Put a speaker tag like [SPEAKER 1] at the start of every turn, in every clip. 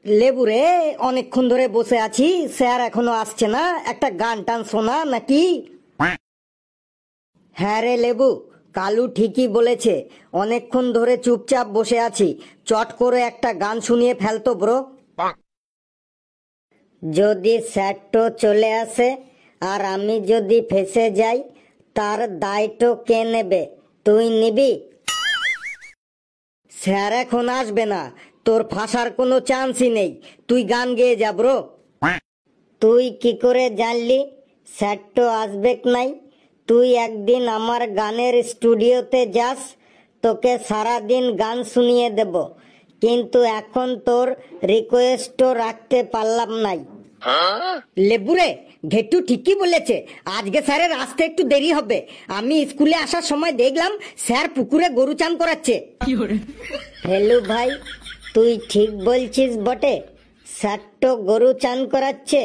[SPEAKER 1] লেবুরে, অনেকক্ষণ ধরে বসে আছি, স্যার এখনো আসছে না, একটা গান টান শোনা নাকি? হ্যাঁ রে লেবু, কালু ঠিকই বলেছে, অনেকক্ষণ ধরে চুপচাপ বসে আছি, চট করে একটা গান শুনিয়ে ফেলতো ব্রো। যদি স্যারটো চলে আসে আর আমি যদি ফেসে যাই, তার দায়টো কে নেবে? তুই নিবি? স্যার এখন আসবে না, তোর ফাঁসার কোনো চান্সই নেই, তুই গান গেয়ে যা ব্রো। তুই কি করে জানলি স্যার তো আসবে নাই? তুই একদিন আমার গানের স্টুডিওতে যাস, তোকে সারাদিন গান শুনিয়ে দেব, কিন্তু এখন তোর রিকোয়েস্টও রাখতে পারলাম নাই। লেবুরে, ঘেটু ঠিকই বলেছে, আজকে স্যারের আসতে একটু দেরি হবে। আমি স্কুলে আসার সময় দেখলাম স্যার পুকুরে গরু চান করাচ্ছে। হেলু ভাই, তুই ঠিক বলছিস বটে, স্যার তো গরু চান করাচ্ছে।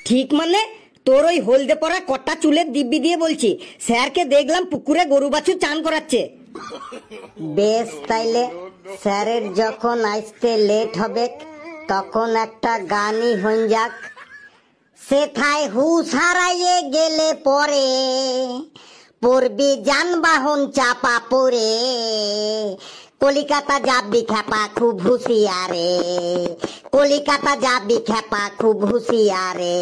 [SPEAKER 1] ঠিক মানে? তোর ওই হলদে পড়া কটা চুলের দিব্যি দিয়ে বলছি, স্যারকে দেখলাম পুকুরে গরু বাছুর চান করাচ্ছে। বেশ, তাইলে স্যারের যখন আসতে লেট হবে তখন একটা গানই হয়ে যাক। সেথায় হুঁশ হারাইয়ে গেলে পরে পড়বি যানবাহন চাপা পড়ে, কলিকাতা যাবি খেপা খুব হুঁশিয়ারে, কলিকাতা যাবি খেপা খুব হুঁশিয়ারে,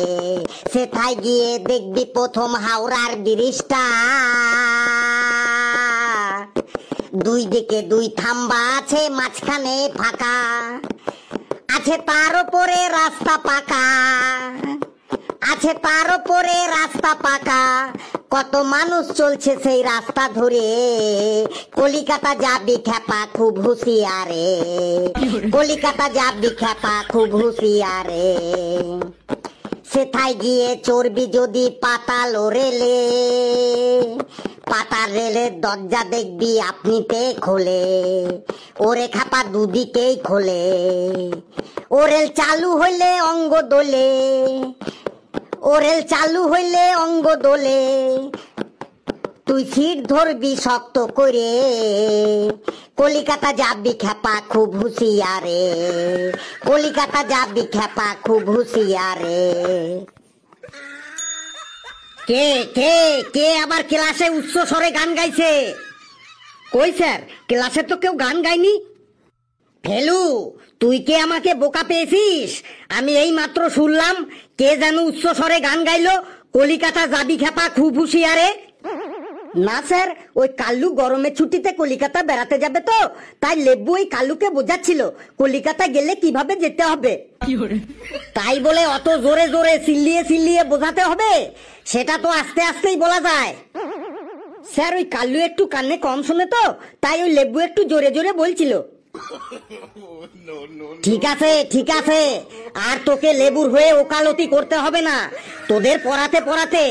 [SPEAKER 1] সেথায় গিয়ে দেখবি প্রথম হাওড়ার ব্রিজটা, দুই দিকে দুই থাম্বা আছে, মাঝখানে ফাঁকা আছে, তার উপরে রাস্তা পাকা আছে, তার উপরে রাস্তা পাকা, কত মানুষ চলছে সেই রাস্তা ধরে, কলিকাতা যাবি খেপা খুব হুঁশিয়ারে, কলিকাতা যাবি খেপা খুব হুঁশিয়ারে, সেথায় গিয়ে চড়বি যদি পাতাল রেলে, পাতাল রেলের দরজা দেখবি আপনিতে খোলে, ওরে খাপা দুদিকেই খোলে, ও রেল চালু হইলে অঙ্গ দোলে, ও রেল চালু হইলে অঙ্গ দোলে, তুই সিট ধরবি শক্ত করে, কলিকাতা যাবি খেপা খুব হুঁশিয়ারে, কলিকাতা যাবি খেপা খুব হুঁশিয়ারে। কে কে কে আবার ক্লাসে উচ্চ স্বরে গান গাইছে? কই স্যার, ক্লাসে তো কেউ গান গায়নি। ফেলু, তুই কে আমাকে বোকা পেয়েছিস? আমি এই মাত্র শুনলাম কে যেন উচ্চ স্বরে গান গাইলো, কলিকাতা যাবি খেপা খুব হুঁশিয়ারে। না স্যার, ওই কাল্লু গরমের ছুটিতে কলিকাতা বেড়াতে যাবে, তো তাই লেবু ওই কাল্লুকে বোঝাচ্ছিল কলিকাতা গেলে কিভাবে যেতে হবে। তাই বলে অত জোরে জোরে চিল্লিয়ে চিল্লিয়ে বোঝাতে হবে? সেটা তো আস্তে আস্তেই বলা যায়। স্যার, ওই কাল্লু একটু কানে কম শোনে, তো তাই ওই লেবু একটু জোরে জোরে বলছিল। ঠিক আছে ঠিক আছে, আর তোকে লেবুর হয়ে ওকালতি করতে হবে না। তোদের পড়াতে পড়াতে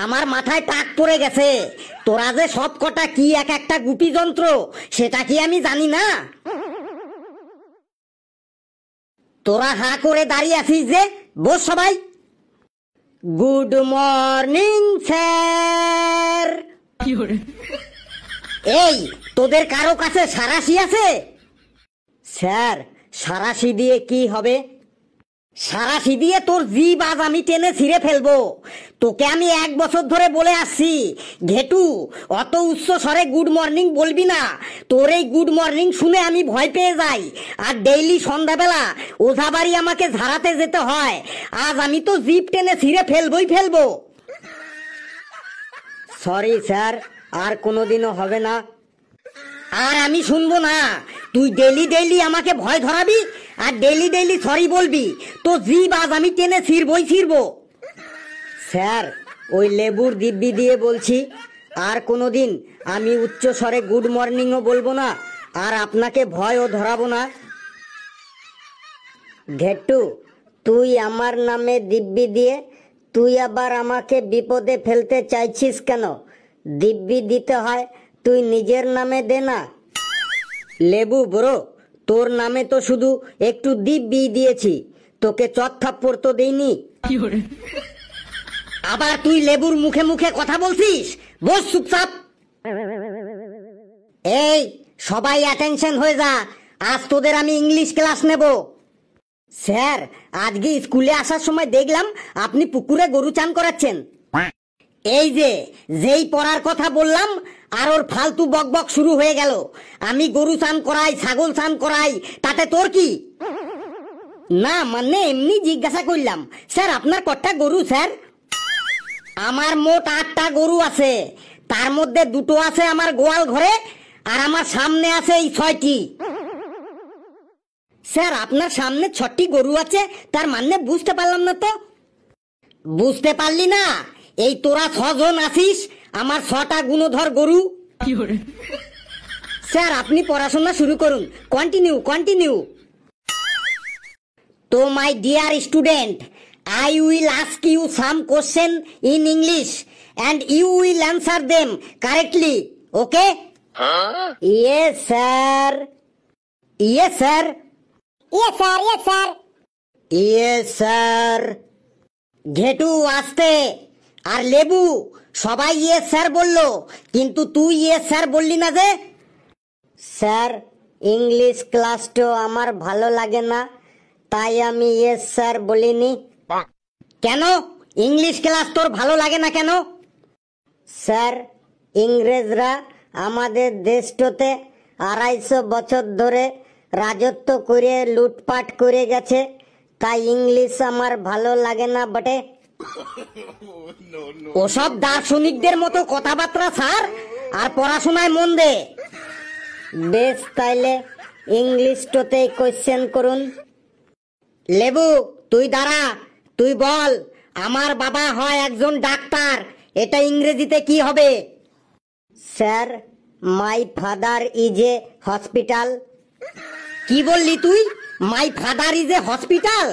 [SPEAKER 1] আমার মাথায় টাক পড়ে গেছে, তোরা যে সব কটা কি এক একটা গুপি যন্ত্র, সেটা কি আমি জানি না? তোরা হা করে দাঁড়িয়ে আছিস যে, বস সবাই। Good morning sir. এই, তোদের কারো কাছে সারাশি আছে? স্যার, সারাশি দিয়ে কি হবে? সারাশি দিয়ে তোর জিভ আজ আমি টেনে ছিঁড়ে ফেলবো। তোকে আমি 1 বছর ধরে বলে আসছি, ঘেটু অত উচ্চ স্বরে গুড মর্নিং বলবি না। তোর এই গুড মর্নিং শুনে আমি ভয় পেয়ে যাই, আর ডেইলি সন্ধ্যাবেলা ওঝা বাড়ি আমাকে ঝাড়াতে যেতে হয়। আজ আমি তো জিভ টেনে ছিঁড়ে ফেলবই ফেলবো। সরি স্যার, আর কোনোদিনও হবে না। আর আমি শুনবো না। তুই ডেইলি ডেইলি আমাকে ভয় ধরাবি আর ডেইলি ডেইলি সরি বলবি, তো জিভ আজ আমি টেনে ছিঁড়বই ছিঁড়বো। স্যার, ওই লেবুর দিব্যি দিয়ে বলছি, আর কোনোদিন আমি উচ্চ স্বরে গুড মর্নিংও বলবো না, আর আপনাকে ভয়ও ধরাবো না। ঘেটু, তুই আমার নামে দিব্যি দিয়ে তুই আবার আমাকে বিপদে ফেলতে চাইছিস কেন? দিব্যি দিতে হয় তুই নিজের নামে দে না। লেবু ব্রো, তোর নামে তো শুধু একটু দিব্যি দিয়েছি, তোকে চত্থাপ্পড় তো দেইনি। আবার তুই লেবুর মুখে মুখে কথা বলছিস? বস চুপচাপ। এই, সবাই অ্যাটেনশন হয়ে যা, আজ তোদের আমি ইংলিশ ক্লাস নেব। স্যার, আজকে স্কুলে আসার সময় দেখলাম আপনি পুকুরে গরু চান করাচ্ছেন। এই যে যেই পড়ার কথা বললাম আর ওর ফালতু বকবক শুরু হয়ে গেল। আমি গরু চান করাই, ছাগল চান করাই, তাতে তোর কি? না মানে এমনি জিজ্ঞাসা করলাম। স্যার, আপনার কটা গরু স্যার? আমার মোট 8টা গরু আছে, তার মধ্যে 2টো আছে আমার গোয়াল ঘরে, আর আমার সামনে আছে এই 6টি। স্যার, আপনার সামনে 6টি গরু আছে, তার মানে বুঝতে পারলাম না তো। বুঝতে পারলি না? এই তোরা 6 জন আছিস, আমার 6টা গুণধর গরু। স্যার, আপনি পড়াশোনা শুরু করুন। Continue continue. তো my dear student, I will ask you some question in English and you will answer them correctly. Okay? Yes, sir. Yes, sir.
[SPEAKER 2] Yes, sir. Yes, sir.
[SPEAKER 1] Yes, sir. ঘেটু আসতে আর লেবু সবাই yes sir বললো, কিন্তু তুই yes sir বললি না যে? Sir, English ক্লাসটা আমার ভালো লাগে না, তাই আমি ইয়েস স্যার বলিনি। কেন ইংলিশ ক্লাস তোর ভালো লাগে না কেন? স্যার, ইংরেজরা আমাদের দেশটাতে 250 বছর ধরে রাজত্ব করে লুটপাট করে গেছে, তাই ইংলিশ আমার ভালো লাগে না বটে। ওসব দার্শনিকদের মতো কথাবার্তা স্যার, আর পড়াশোনায় মন দে। বেশ, তাইলে ইংলিশটাতে কোয়েশ্চেন করুন। লেবু, তুই দাঁড়া, তুই বল, আমার বাবা হয় একজন ডাক্তার, এটা ইংরেজিতে কি হবে? Sir, my father is a hospital. কি বললি তুই? মাই ফাদার ইজ এ হসপিটাল?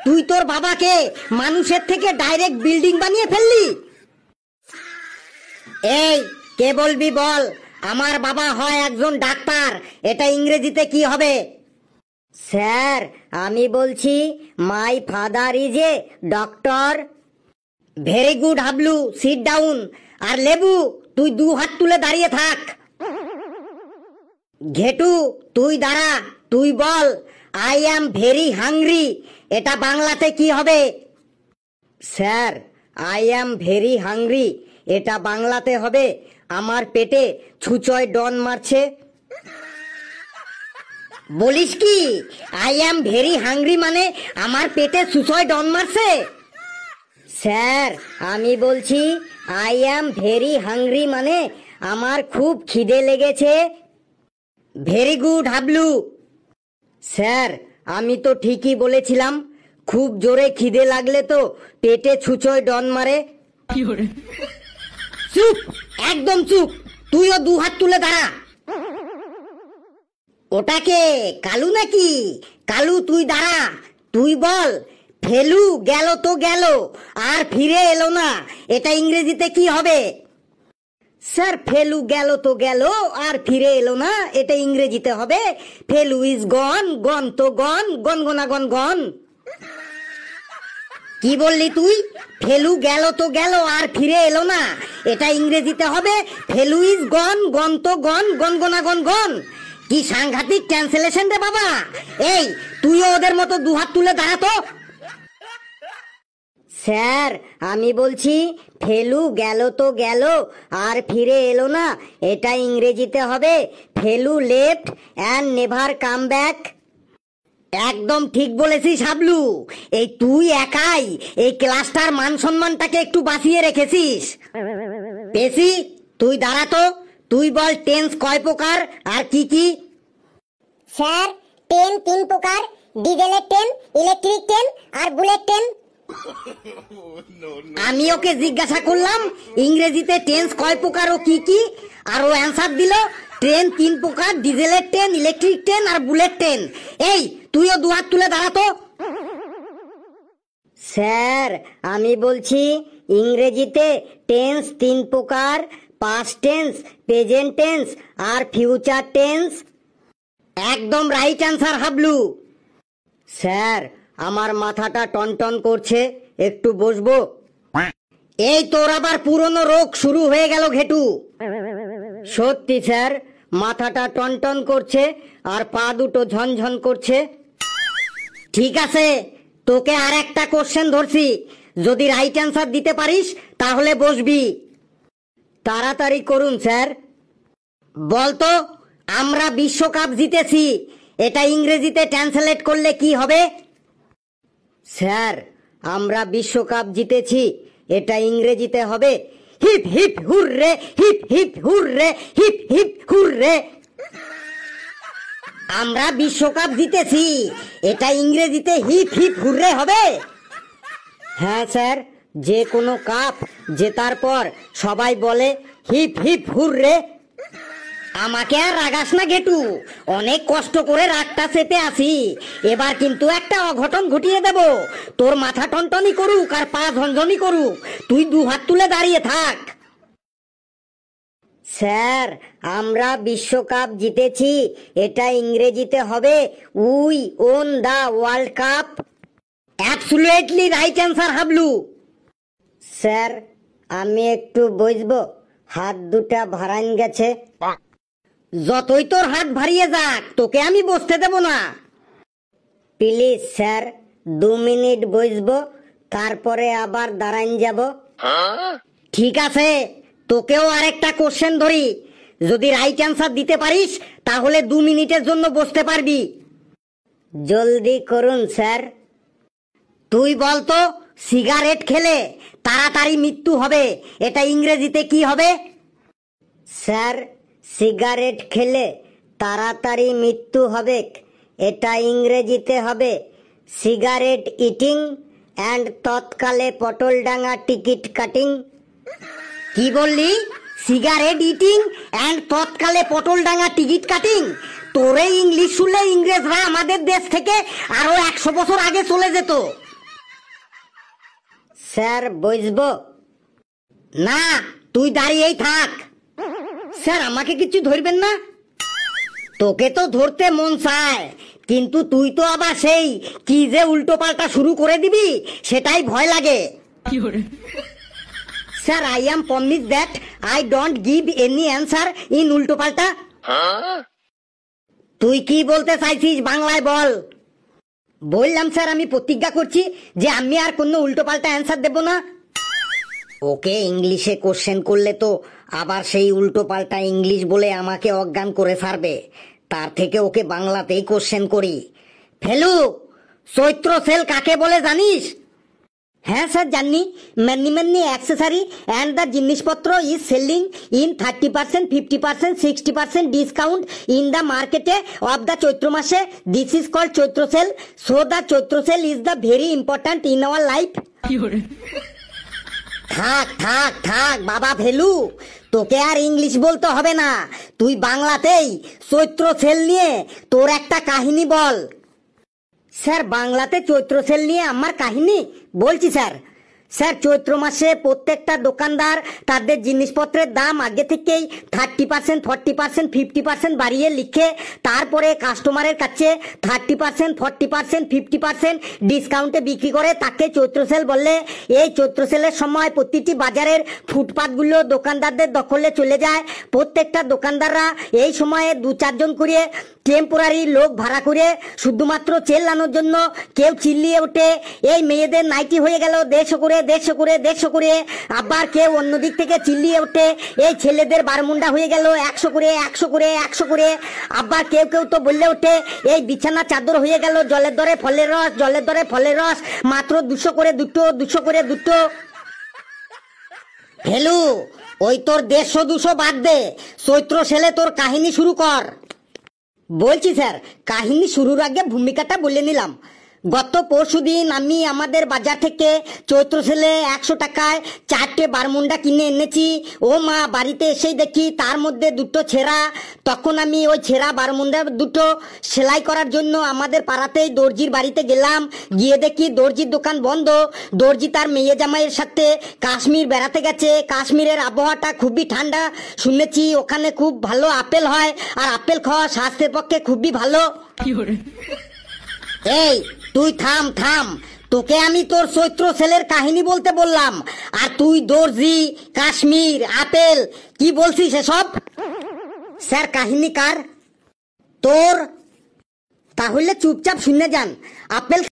[SPEAKER 1] তুই তোর বাবাকে মানুষের থেকে ডাইরেক্ট বিল্ডিং বানিয়ে ফেললি। এই, কে বলবি বল, আমার বাবা হয় একজন ডাক্তার, এটা ইংরেজিতে কি হবে? স্যার, আমি বলছি my father is a doctor. Very good Hablu, sit down. আর লেবু, তুই 2 হাত তুলে দাঁড়িয়ে থাক। ঘেটু, তুই দাঁড়া, তুই বল, আই অ্যাম ভেরি হাংরি, এটা বাংলাতে কি হবে? Sir, I am very hungry, এটা বাংলাতে হবে আমার পেটে ছুঁচয় ডন মারছে। বলিস কি? আই অ্যাম ভেরি হাংরি মানে আমার পেটে ছুঁচয় ডন মারছে? স্যার, আমি বলছি আই অ্যাম ভেরি হাংরি মানে আমার খুব খিদে লেগেছে। Very good Hablu. স্যার, আমি তো ঠিকই বলেছিলাম, খুব জোরে খিদে লাগলে তো পেটে ছুঁচোয় ডন মারে। চুপ, একদম চুপ। তুইও 2 হাত তুলে দাঁড়া। ওটাকে কালু নাকি? কালু, তুই দাঁড়া, তুই বল, ফেলু গেল তো গেল আর ফিরে এলো না, এটা ইংরেজিতে কি হবে? স্যার, ফেলু গেল তো গেল আর ফিরে এলো না, এটা ইংরেজিতে হবে ফেলু ইজ গন, গন তো গন, গনগনা গন গন। কি বললি তুই? ফেলু গেল তো গেল আর ফিরে এলো না, এটা ইংরেজিতে হবে ফেলু ইজ গন, গন তো গন, গনগনা গন গন। কি সাংঘাতিক ট্রান্সলেশন রে বাবা। এই, তুইও ওদের মতো 2 হাত তুলে দাঁড়াতো। স্যার, আমি বলছি ফেলু গেল তো গেল আর ফিরে এলো না, এটা ইংরেজিতে হবে Felu left and never come back. একদম ঠিক বলেছিস হাবলু। এই তুই একাই এই ক্লাসটার মান সম্মানটাকে একটু বাঁচিয়ে রেখেছিস। পেশি, তুই দাঁড়াতো, তুই বল টেন্স কয় প্রকার আর কি কি?
[SPEAKER 2] স্যার, ট্রেন 3 প্রকার, ডিজেলের ট্রেন, ইলেকট্রিক ট্রেন আর বুলেট ট্রেন।
[SPEAKER 1] আমি ওকে জিজ্ঞাসা করলাম ইংরেজিতে টেন্স কয় প্রকার ও কি কি, আর ও অ্যান্সার দিল ট্রেন 3 প্রকার, ডিজেলের ট্রেন, ইলেকট্রিক ট্রেন আর বুলেট ট্রেন। এই, তুইও 2 হাত তুলে দাঁড়াতো। স্যার, আমি বলছি ইংরেজিতে টেন্স 3 প্রকার, পাস্ট টেন্স, প্রেজেন্ট টেন্স আর ফিউচার টেন্স। একদম রাইট অ্যান্সার হাবলু। স্যার, আমার মাথাটা টনটন করছে, একটু বসবো? এই তোর আবার পুরনো রোগ শুরু হয়ে গেল ঘেটু। সত্যি স্যার, মাথাটা টনটন করছে আর পা দুটো ঝনঝন করছে। ঠিক আছে, তোকে আর একটা কোশ্চেন ধরছি, যদি রাইট অ্যান্সার দিতে পারিস তাহলে বসবি। তাড়াতাড়ি করুন স্যার। বলতো, আমরা বিশ্বকাপ জিতেছি, এটা ইংরেজিতে ট্রান্সলেট করলে কি হবে? স্যার, আমরা বিশ্বকাপ জিতেছি, এটা ইংরেজিতে হবে hip hip hurray, hip hip hurray, hip hip hurray. আমরা বিশ্বকাপ জিতেছি, এটা ইংরেজিতে হিপ হিপ হুররে হবে। হ্যাঁ স্যার, যে কোনো কাপ জেতার পর সবাই বলে হিপ হিপ হুররে। আমাকে আর রাগাস না গেটু, অনেক কষ্ট করে রাগটা চেপে আসি, এবার কিন্তু একটা অঘটন ঘটিয়ে দেব। তোর মাথা টনটনি করুক আর পা ঝনঝনি করুক, তুই দু হাত তুলে দাঁড়িয়ে থাক। স্যার, আমরা বিশ্বকাপ জিতেছি, এটা ইংরেজিতে হবে we won the world cup. Absolutely right answer Hablu. Sir, আমি একটু বসবো, হাত দুটা ভারান গেছে। যতই তোর হাত ভারিয়ে যাক, তোকে আমি বসতে দেব না। প্লিজ স্যার, 2 মিনিট বসবো, তারপরে আবার দাঁড়ান যাব। ঠিক আছে, তোকেও আরেকটা কোশ্চেন ধরি, যদি রাইট অ্যান্সার দিতে পারিস তাহলে 2 মিনিটের জন্য বসতে পারবি। জলদি করুন স্যার। তুই বলতো, সিগারেট খেলে তাড়াতাড়ি মৃত্যু হবে, এটা ইংরেজিতে কি হবে? স্যার, সিগারেট খেলে তাড়াতাড়ি মৃত্যু হবে, এটা ইংরেজিতে হবে সিগারেট ইটিং অ্যান্ড তৎকালে পটলডাঙ্গা টিকিট কাটিং। কি বললি? সিগারেট ইটিং অ্যান্ড তৎকালে পটলডাঙ্গা টিকিট কাটিং? তোরে ইংলিশ শুনলে ইংরেজরা আমাদের দেশ থেকে আরো 100 বছর আগে চলে যেত। স্যার, বসবো? না, তুই দাঁড়িয়েই থাক। স্যার, আমাকে কিছু ধরবেন না? তোকে তো ধরতে মন চায়, কিন্তু তুই তো আবার সেই কি যে উল্টো পাল্টা শুরু করে দিবি, সেটাই ভয় লাগে। Sir, I am promise that I don't give any answer in উল্টো পাল্টা। তুই কি বলতে চাইছিস বাংলায় বল। বললাম স্যার, আমি প্রতিজ্ঞা করছি যে আমি আর কোনো উল্টো পাল্টা অ্যান্সার দেব না। ওকে ইংলিশে কোশ্চেন করলে তো আবার সেই উল্টো পাল্টা ইংলিশ বলে আমাকে অজ্ঞান করে ছাড়বে, তার থেকে ওকে বাংলাতেই কোশ্চেন করি। ফেলু, চৈত্র সেল কাকে বলে জানিস? হ্যাঁ স্যার, জানি। Many many accessory and the জিনিসপত্র is selling in 30%, 50%, 60% discount in the মার্কেটে অফ দ্য চৈত্র মাসে। This is called Chaitra sale. So the Chaitra sale is the very important in our life. থাক থাক থাক বাবা ফেলু, তোকে আর ইংলিশ বলতে হবে না, তুই বাংলাতেই চৈত্র সেল নিয়ে তোর একটা কাহিনী বল। স্যার, বাংলাতে চৈত্র সেল নিয়ে আমার কাহিনী বলছি স্যার। স্যার, চৈত্র মাসে প্রত্যেকটা দোকানদার তাদের জিনিসপত্রের দাম আগে থেকেই 30%, 40%, 50% বাড়িয়ে লিখে তারপরে কাস্টমারের কাছে 30%, 40%, 50% ডিসকাউন্টে বিক্রি করে, তাকে চৈত্র সেল বললে। এই চৈত্র সেলের সময় প্রতিটি বাজারের ফুটপাতগুলো দোকানদারদের দখলে চলে যায়। প্রত্যেকটা দোকানদাররা এই সময়ে 2-4 জন করে টেম্পোরারি লোক ভাড়া করে শুধুমাত্র চেল্লানোর জন্য কেউ চিল্লিয়ে ওঠে, এই মেয়েদের নাইটি হয়ে গেল 150 করে, 150 করে, 150 করে। আবার কেউ অন্যদিক থেকে চিল্লিয়ে ওঠে, এই ছেলেদের বারমুন্ডা হয়ে গেল 100 করে, 100 করে, 100 করে। আবার কেউ কেউ তো বললে ওঠে, এই বিছানা চাদর হয়ে গেল জলের দরে ফলের রস, জলের দরে ফলের রস, মাত্র 200 করে দুটো, 200 করে দুটো। ফেলু, ওই তোর 150-200 বাদ দে, চৈত্র সেলে তোর কাহিনী শুরু কর। বলছি স্যার, কাহিনী শুরুর আগে ভূমিকাটা বলে নিলাম। গত পরশুদিন আমি আমাদের বাজার থেকে চৈত্র সেলে 100 টাকায় 4টে বারমুন্ডা কিনে এনেছি। ও মা, বাড়িতে এসেই দেখি তার মধ্যে 2টো ছেঁড়া। তখন আমি ওই ছেঁড়া বারমুন্ডা 2টো সেলাই করার জন্য আমাদের পাড়াতেই দর্জির বাড়িতে গেলাম। গিয়ে দেখি দর্জির দোকান বন্ধ। দর্জি তার মেয়ে জামাইয়ের সাথে কাশ্মীর বেড়াতে গেছে। কাশ্মীরের আবহাওয়াটা খুবই ঠান্ডা, শুনেছি ওখানে খুব ভালো আপেল হয়, আর আপেল খাওয়া স্বাস্থ্যের পক্ষে খুবই ভালো। এই তুই থাম থাম, তোকে আমি তোর চৈত্র সেলের কাহিনী বলতে বললাম, আর তুই দর্জি, কাশ্মীর, আপেল কি বলছিস এসব? স্যার, কাহিনী কার? তোর? তাহলে চুপচাপ শুনে যান। আপেল